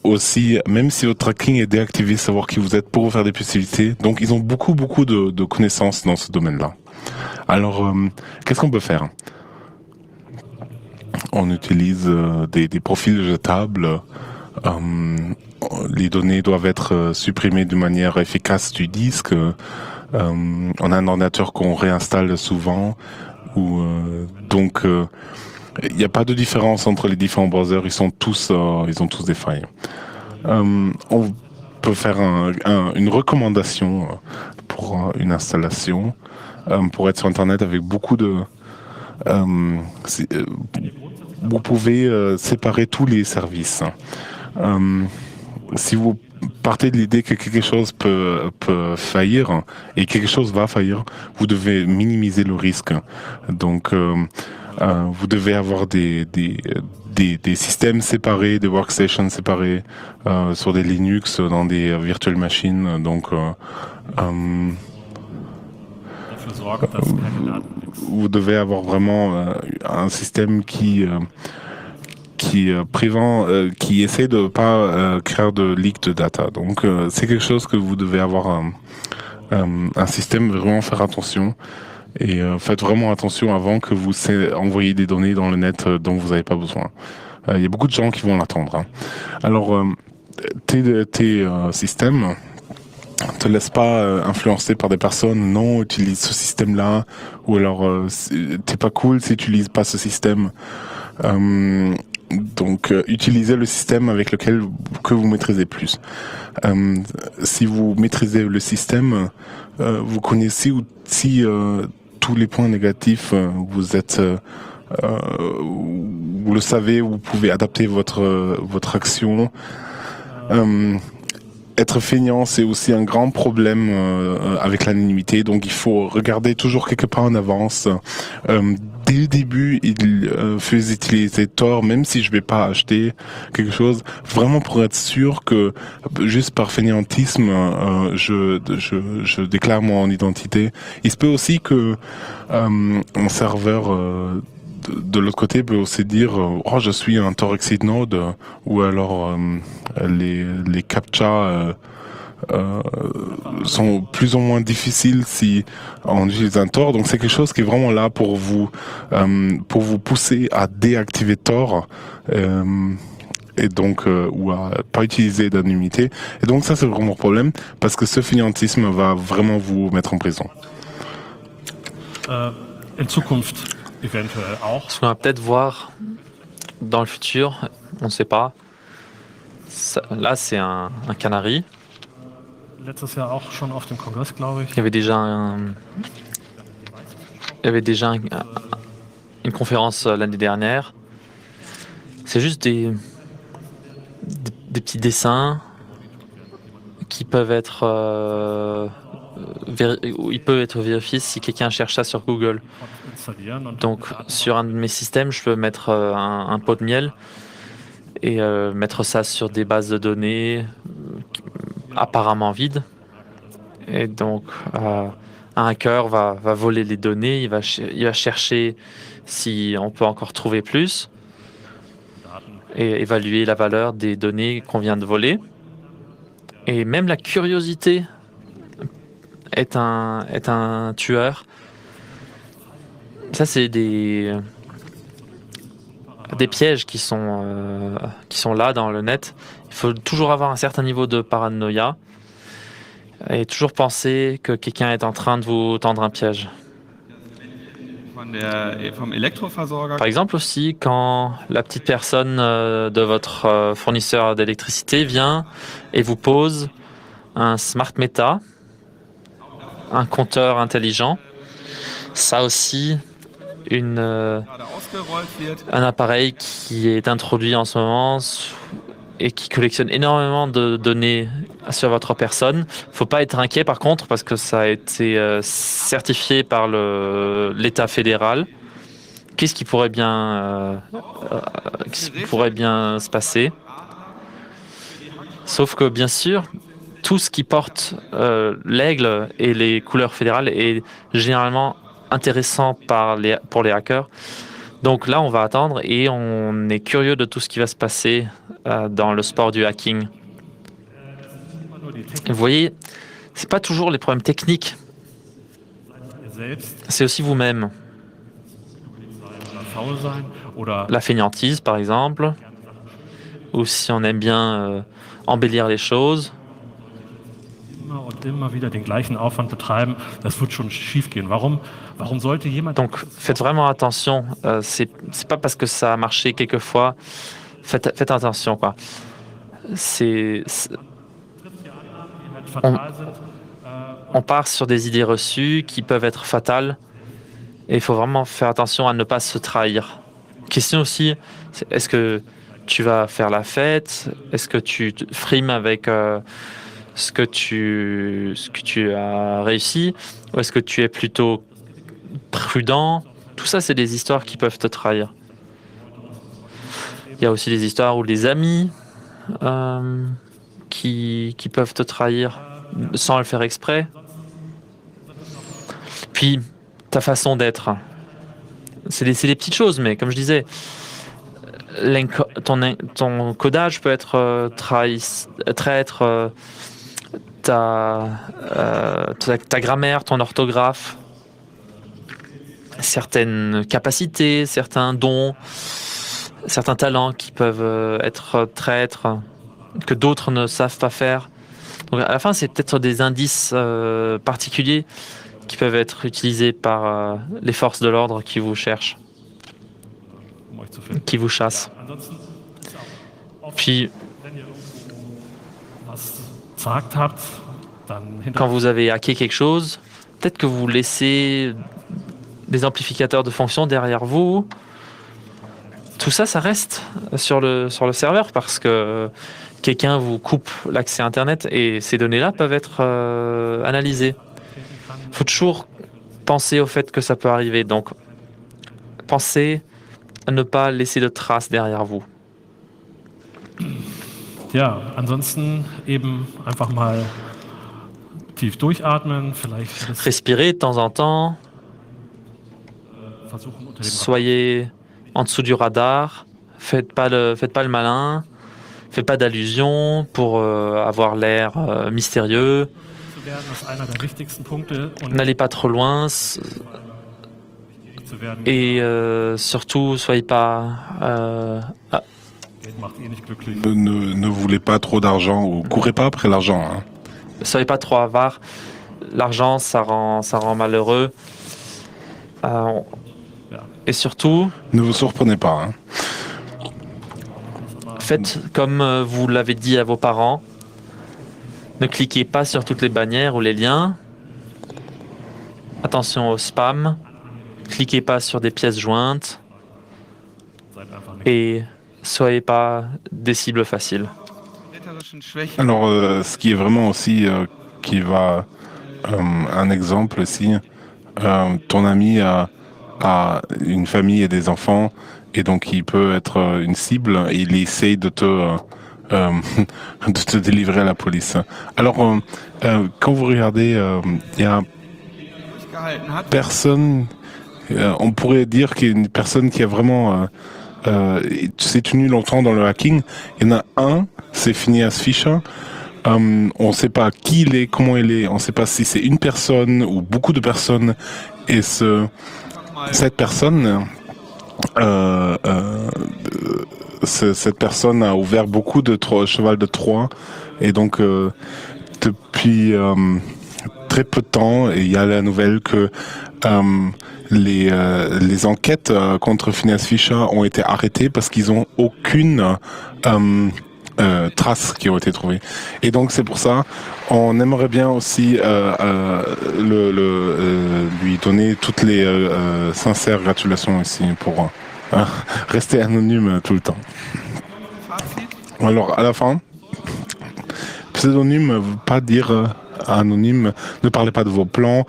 aussi, même si votre tracking est déactivé, savoir qui vous êtes pour vous faire des publicités. Donc, ils ont beaucoup de connaissances dans ce domaine-là. Alors, qu'est-ce qu'on peut faire? On utilise des profils jetables. Les données doivent être supprimées de manière efficace du disque. On a un ordinateur qu'on réinstalle souvent. Donc, il n'y a pas de différence entre les différents browsers. Ils ont tous des failles. On peut faire une recommandation pour une installation pour être sur Internet avec beaucoup de... vous pouvez séparer tous les services. Si vous partez de l'idée que quelque chose peut faillir et quelque chose va faillir, vous devez minimiser le risque. Donc, vous devez avoir des systèmes séparés, des workstations séparés sur des Linux, dans des virtual machines. Donc, vous devez avoir vraiment un système qui essaie de pas créer de leak de data. Donc c'est quelque chose que vous devez avoir un système, vraiment faire attention. Et faites vraiment attention avant que vous envoyiez des données dans le net dont vous n'avez pas besoin. Il y a beaucoup de gens qui vont l'attendre. Hein. Alors, tes systèmes te laisse pas influencer par des personnes. Non, utilise ce système-là. Ou alors, t'es pas cool si tu utilises pas ce système. Donc, utilisez le système avec lequel que vous maîtrisez plus. Si vous maîtrisez le système, vous connaissez aussi tous les points négatifs. Vous le savez, vous pouvez adapter votre action. Être feignant, c'est aussi un grand problème avec l'anonymité. Donc, il faut regarder toujours quelque part en avance. Dès le début, il faisait utiliser Tor, même si je vais pas acheter quelque chose, vraiment pour être sûr que juste par fainéantisme, je déclare mon identité. Il se peut aussi que un serveur de l'autre côté peut aussi dire oh, je suis un Torexit Node, ou alors les CAPTCHA sont plus ou moins difficiles si on utilise un Tor. Donc c'est quelque chose qui est vraiment là pour vous pousser à déactiver Tor et donc ou à pas utiliser d'anonymité. Et donc ça c'est vraiment un problème parce que ce fainéantisme va vraiment vous mettre en prison. In Zukunft eventuell auch. Ce qu'on va peut-être voir dans le futur, on ne sait pas. Là, c'est un canari. Letztes Jahr auch schon auf dem Kongress, glaube ich. Il y avait déjà une conférence l'année dernière. C'est juste des petits dessins qui peuvent être il peut être vérifié si quelqu'un cherche ça sur Google. Donc sur un de mes systèmes, je peux mettre un pot de miel et mettre ça sur des bases de données apparemment vides. Et donc un hacker va voler les données, il va chercher si on peut encore trouver plus et évaluer la valeur des données qu'on vient de voler. Et même la curiosité est un tueur. Ça, c'est des pièges qui sont là dans le net. Il faut toujours avoir un certain niveau de paranoïa et toujours penser que quelqu'un est en train de vous tendre un piège. Par exemple aussi, quand la petite personne de votre fournisseur d'électricité vient et vous pose un smart meter, un compteur intelligent, ça aussi, un appareil qui est introduit en ce moment et qui collectionne énormément de données sur votre personne. Il ne faut pas être inquiet par contre parce que ça a été certifié par l'État fédéral. Qu'est-ce qui pourrait bien se passer? Sauf que bien sûr, tout ce qui porte l'aigle et les couleurs fédérales est généralement intéressant pour les hackers. Donc là, on va attendre et on est curieux de tout ce qui va se passer dans le sport du hacking. Vous voyez, c'est pas toujours les problèmes techniques, c'est aussi vous-même. La fainéantise, par exemple, ou si on aime bien embellir les choses. Donc, faites vraiment attention. C'est pas parce que ça a marché quelquefois. Faites attention, quoi. On part sur des idées reçues qui peuvent être fatales. Et il faut vraiment faire attention à ne pas se trahir. Question aussi, est-ce que tu vas faire la fête? Est-ce que tu frimes avec ce que tu as réussi? Ou est-ce que tu es plutôt prudent? Tout ça, c'est des histoires qui peuvent te trahir. Il y a aussi des histoires où les amis qui peuvent te trahir sans le faire exprès. Puis, ta façon d'être. C'est des petites choses, mais comme je disais, ton codage peut être traître, ta grammaire, ton orthographe, certaines capacités, certains dons, certains talents qui peuvent être traîtres, que d'autres ne savent pas faire. Donc à la fin, c'est peut-être des indices particuliers qui peuvent être utilisés par les forces de l'ordre qui vous cherchent, qui vous chassent. Puis, quand vous avez hacké quelque chose, peut-être que vous laissez des amplificateurs de fonction derrière vous. Tout ça, ça reste sur le serveur parce que quelqu'un vous coupe l'accès Internet et ces données-là peuvent être analysées. Il faut toujours penser au fait que ça peut arriver. Donc, pensez à ne pas laisser de traces derrière vous. Ja, ansonsten eben einfach mal tief durchatmen, vielleicht respirez de temps en temps. Soyez en dessous du radar. Faites pas le malin. Faites pas d'allusion pour avoir l'air mystérieux. N'allez pas trop loin. Et surtout, soyez pas... Ne voulez pas trop d'argent ou courez pas après l'argent. Hein. Soyez pas trop avare. L'argent, ça rend malheureux. Et surtout... Ne vous surprenez pas. Hein. Faites comme vous l'avez dit à vos parents. Ne cliquez pas sur toutes les bannières ou les liens. Attention au spam. Cliquez pas sur des pièces jointes. Et soyez pas des cibles faciles. Alors, ce qui est vraiment aussi qui va un exemple aussi, ton ami a une famille et des enfants et donc il peut être une cible et il essaye de te délivrer à la police. Alors, quand vous regardez, il y a personne, on pourrait dire qu'il y a une personne qui a vraiment s'est tenu longtemps dans le hacking. Il y en a un, c'est Phineas Fisher. On ne sait pas qui il est, comment il est, on ne sait pas si c'est une personne ou beaucoup de personnes. Et cette personne, cette personne a ouvert beaucoup de cheval de Troie. Et donc, depuis très peu de temps, il y a la nouvelle que les enquêtes contre Phineas Fisher ont été arrêtées parce qu'ils n'ont aucune traces qui ont été trouvées. Et donc c'est pour ça, on aimerait bien aussi lui donner toutes les sincères gratulations ici pour rester anonyme tout le temps. Alors à la fin, pseudonyme ne veut pas dire anonyme, ne parlez pas de vos plans,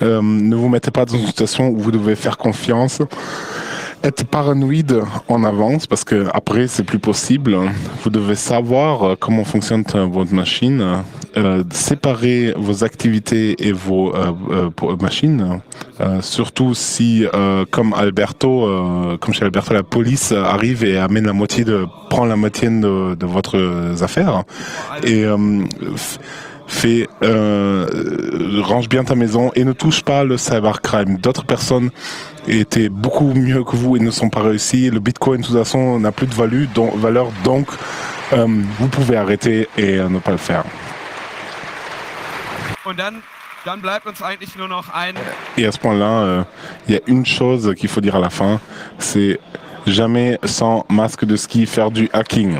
ne vous mettez pas dans une situation où vous devez faire confiance. Être paranoïde en avance parce que après c'est plus possible. Vous devez savoir comment fonctionne votre machine, séparer vos activités et vos machines. Surtout si, comme chez Alberto, la police arrive et prend la moitié de votre affaire et range bien ta maison et ne touche pas le cybercrime. D'autres personnes étaient beaucoup mieux que vous et ne sont pas réussis. Le Bitcoin, de toute façon, n'a plus de valeur, donc vous pouvez arrêter et ne pas le faire. Et à ce point-là, il y a une chose qu'il faut dire à la fin, c'est jamais sans masque de ski faire du hacking.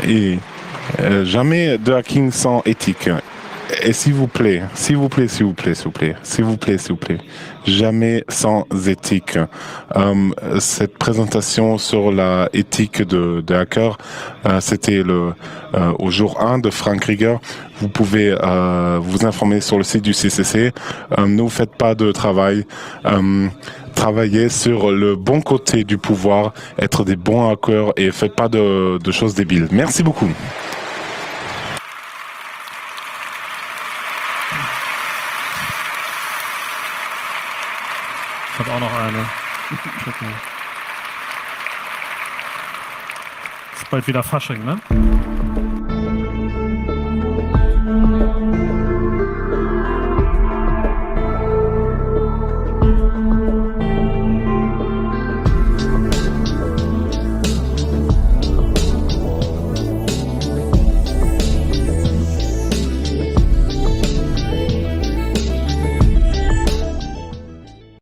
Et jamais de hacking sans éthique. Et s'il vous plaît, jamais sans éthique. Cette présentation sur la éthique de hacker, c'était au jour 1 de Frank Rieger. Vous pouvez vous informer sur le site du CCC. Ne faites pas de travail. Travaillez sur le bon côté du pouvoir, être des bons hackers et faites pas de choses débiles. Merci beaucoup. Ich habe auch noch eine. Ist bald wieder Fasching, ne?